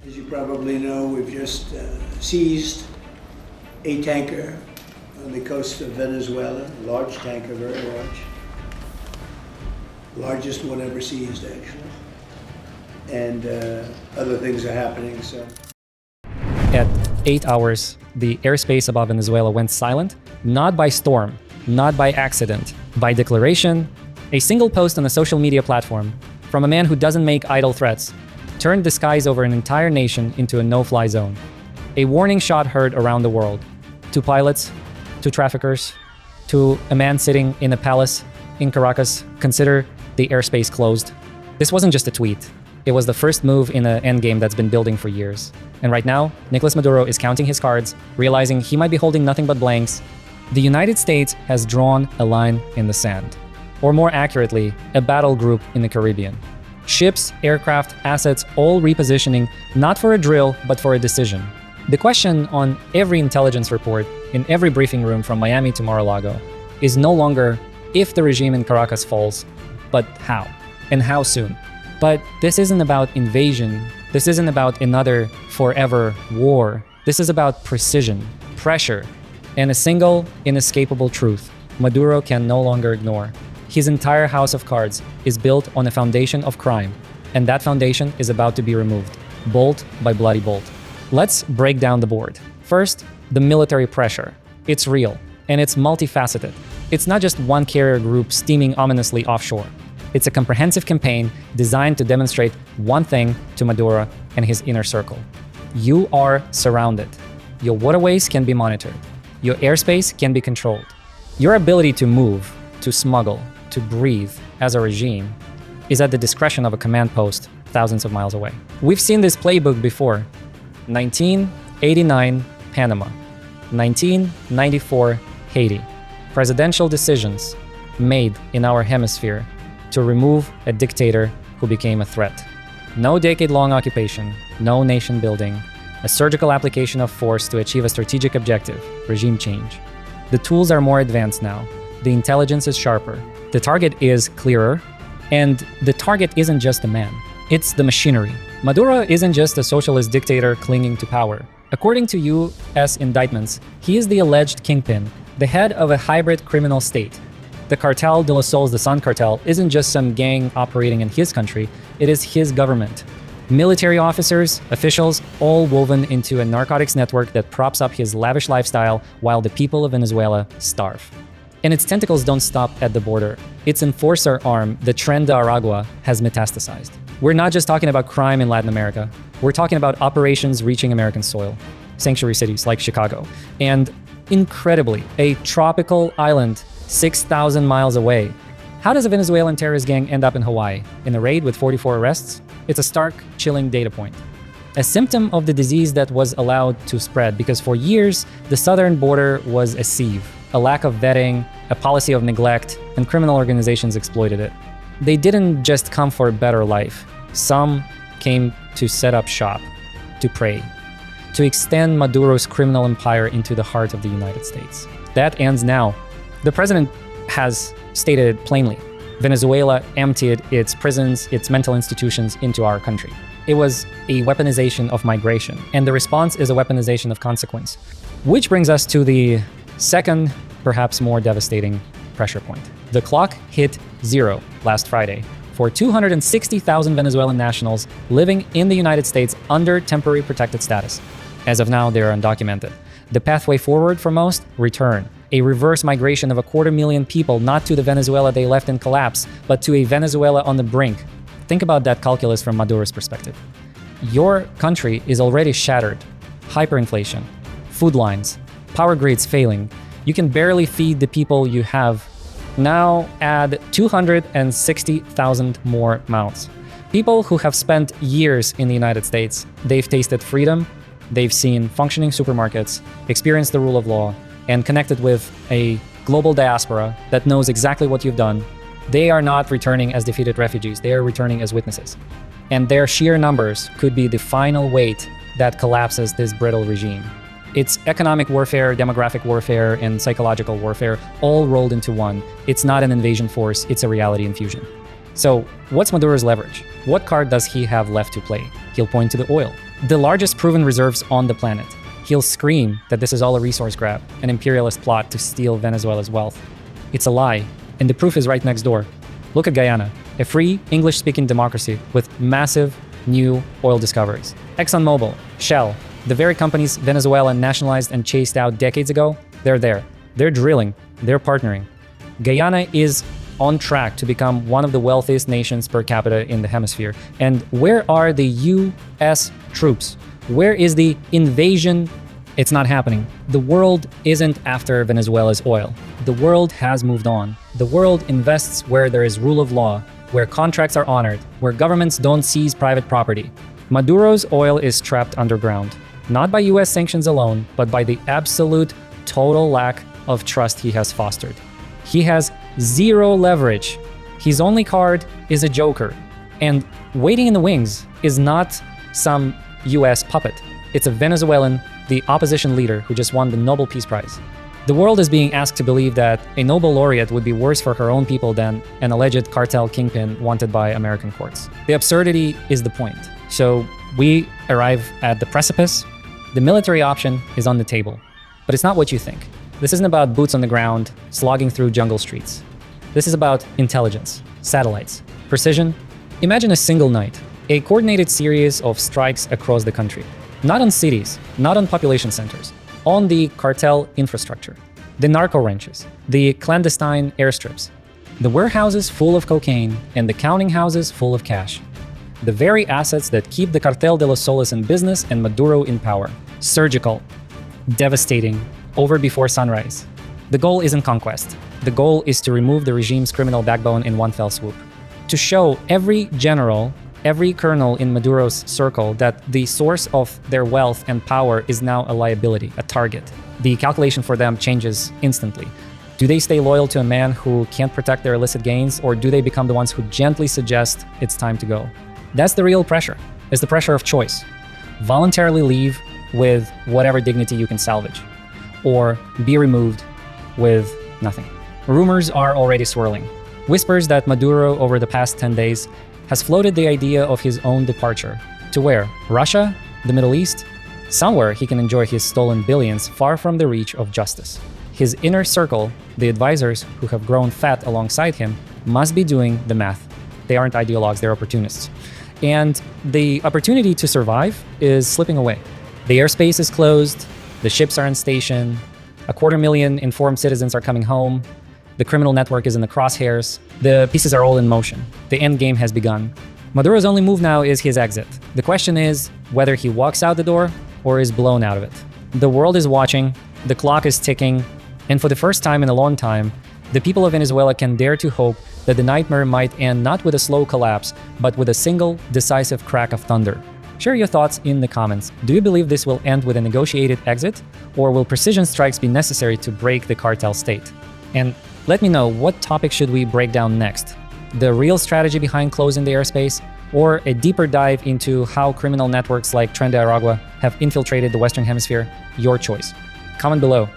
As you probably know, we've just seized a tanker on the coast of Venezuela, a large tanker, very large. Largest one ever seized, actually. And other things are happening, so. At 8 hours, the airspace above Venezuela went silent, not by storm, not by accident, by declaration. A single post on a social media platform from a man who doesn't make idle threats turned the skies over an entire nation into a no-fly zone. A warning shot heard around the world. To pilots, to traffickers, to a man sitting in a palace in Caracas, consider the airspace closed. This wasn't just a tweet. It was the first move in an endgame that's been building for years. And right now, Nicolas Maduro is counting his cards, realizing he might be holding nothing but blanks. The United States has drawn a line in the sand. Or more accurately, a battle group in the Caribbean. Ships, aircraft, assets, all repositioning, not for a drill, but for a decision. The question on every intelligence report, in every briefing room from Miami to Mar-a-Lago, is no longer if the regime in Caracas falls, but how, and how soon. But this isn't about invasion. This isn't about another forever war. This is about precision, pressure, and a single, inescapable truth Maduro can no longer ignore. His entire house of cards is built on a foundation of crime, and that foundation is about to be removed, bolt by bloody bolt. Let's break down the board. First, the military pressure. It's real, and it's multifaceted. It's not just one carrier group steaming ominously offshore. It's a comprehensive campaign designed to demonstrate one thing to Maduro and his inner circle. You are surrounded. Your waterways can be monitored. Your airspace can be controlled. Your ability to move, to smuggle, to breathe as a regime is at the discretion of a command post thousands of miles away. We've seen this playbook before. 1989, Panama. 1994, Haiti. Presidential decisions made in our hemisphere to remove a dictator who became a threat. No decade-long occupation, no nation building, a surgical application of force to achieve a strategic objective, regime change. The tools are more advanced now. The intelligence is sharper. The target is clearer. And the target isn't just a man. It's the machinery. Maduro isn't just a socialist dictator clinging to power. According to U.S. indictments, he is the alleged kingpin, the head of a hybrid criminal state. The Cartel de los Sols, the Sun Cartel, isn't just some gang operating in his country, it is his government. Military officers, officials, all woven into a narcotics network that props up his lavish lifestyle while the people of Venezuela starve. And its tentacles don't stop at the border. Its enforcer arm, the Tren de Aragua, has metastasized. We're not just talking about crime in Latin America. We're talking about operations reaching American soil, sanctuary cities like Chicago, and incredibly, a tropical island 6,000 miles away. How does a Venezuelan terrorist gang end up in Hawaii, in a raid with 44 arrests? It's a stark, chilling data point. A symptom of the disease that was allowed to spread because for years, the southern border was a sieve. A lack of vetting, a policy of neglect, and criminal organizations exploited it. They didn't just come for a better life. Some came to set up shop, to prey, to extend Maduro's criminal empire into the heart of the United States. That ends now. The president has stated it plainly. Venezuela emptied its prisons, its mental institutions into our country. It was a weaponization of migration, and the response is a weaponization of consequence. Which brings us to the second, perhaps more devastating pressure point. The clock hit zero last Friday for 260,000 Venezuelan nationals living in the United States under temporary protected status. As of now, they are undocumented. The pathway forward for most, return. A reverse migration of 250,000 people, not to the Venezuela they left in collapse, but to a Venezuela on the brink. Think about that calculus from Maduro's perspective. Your country is already shattered. Hyperinflation, food lines, power grids failing. You can barely feed the people you have. Now add 260,000 more mouths. People who have spent years in the United States. They've tasted freedom, they've seen functioning supermarkets, experienced the rule of law, and connected with a global diaspora that knows exactly what you've done. They are not returning as defeated refugees, they are returning as witnesses. And their sheer numbers could be the final weight that collapses this brittle regime. It's economic warfare, demographic warfare, and psychological warfare all rolled into one. It's not an invasion force, it's a reality infusion. So what's Maduro's leverage? What card does he have left to play? He'll point to the oil. the largest proven reserves on the planet. He'll scream that this is all a resource grab, an imperialist plot to steal Venezuela's wealth. It's a lie, and the proof is right next door. Look at Guyana, a free, English-speaking democracy with massive new oil discoveries. ExxonMobil, Shell, the very companies Venezuela nationalized and chased out decades ago, they're there. They're drilling, they're partnering. Guyana is on track to become one of the wealthiest nations per capita in the hemisphere. And where are the US troops? Where is the invasion? It's not happening. The world isn't after Venezuela's oil. The world has moved on. The world invests where there is rule of law, where contracts are honored, where governments don't seize private property. Maduro's oil is trapped underground, not by US sanctions alone, but by the absolute total lack of trust he has fostered. He has zero leverage. His only card is a joker. And waiting in the wings is not some US puppet. It's a Venezuelan, the opposition leader who just won the Nobel Peace Prize. The world is being asked to believe that a Nobel laureate would be worse for her own people than an alleged cartel kingpin wanted by American courts. The absurdity is the point. So we arrive at the precipice. The military option is on the table, but it's not what you think. This isn't about boots on the ground, slogging through jungle streets. This is about intelligence, satellites, precision. Imagine a single night, a coordinated series of strikes across the country. Not on cities, not on population centers, on the cartel infrastructure, the narco ranches, the clandestine airstrips, the warehouses full of cocaine, and the counting houses full of cash. The very assets that keep the Cartel de los Soles in business and Maduro in power. Surgical, devastating, over before sunrise. The goal isn't conquest. The goal is to remove the regime's criminal backbone in one fell swoop. To show every general, every colonel in Maduro's circle that the source of their wealth and power is now a liability, a target. The calculation for them changes instantly. Do they stay loyal to a man who can't protect their illicit gains, or do they become the ones who gently suggest it's time to go? That's the real pressure. It's the pressure of choice. Voluntarily leave with whatever dignity you can salvage, or be removed with nothing. Rumors are already swirling. Whispers that Maduro, over the past 10 days, has floated the idea of his own departure. To where? Russia? The Middle East? Somewhere he can enjoy his stolen billions far from the reach of justice. His inner circle, the advisors who have grown fat alongside him, must be doing the math. They aren't ideologues, they're opportunists. And the opportunity to survive is slipping away. The airspace is closed, the ships are in station, 250,000 informed citizens are coming home, the criminal network is in the crosshairs, the pieces are all in motion. The end game has begun. Maduro's only move now is his exit. The question is whether he walks out the door or is blown out of it. The world is watching, the clock is ticking, and for the first time in a long time, the people of Venezuela can dare to hope that the nightmare might end not with a slow collapse, but with a single, decisive crack of thunder. Share your thoughts in the comments. Do you believe this will end with a negotiated exit, or will precision strikes be necessary to break the cartel state? And let me know, what topic should we break down next? The real strategy behind closing the airspace, or a deeper dive into how criminal networks like Tren de Aragua have infiltrated the Western Hemisphere? Your choice. Comment below.